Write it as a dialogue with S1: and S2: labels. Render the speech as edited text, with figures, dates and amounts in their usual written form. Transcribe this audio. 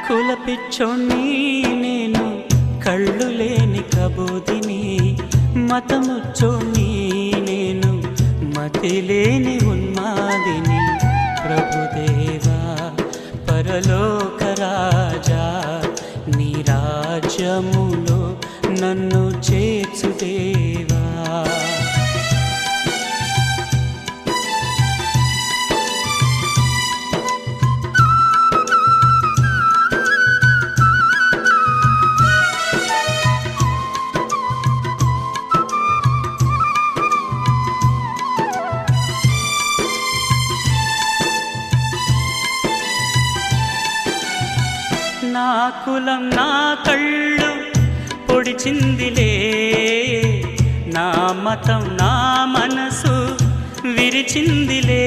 S1: కులపిచ్చోణ్ణి నేను, కళ్ళు లేని కబోదిని, మతముచ్చోణ్ణి నేను, మతి లేని ఉన్మాదిని. ప్రభుదేవా పరలోక రాజా, నీ రాజ్యములో నన్ను చేర్చుదేవా. నా కులం నా కళ్ళు పొడిచిందిలే, నా మతం నా మనసు విరిచిందిలే.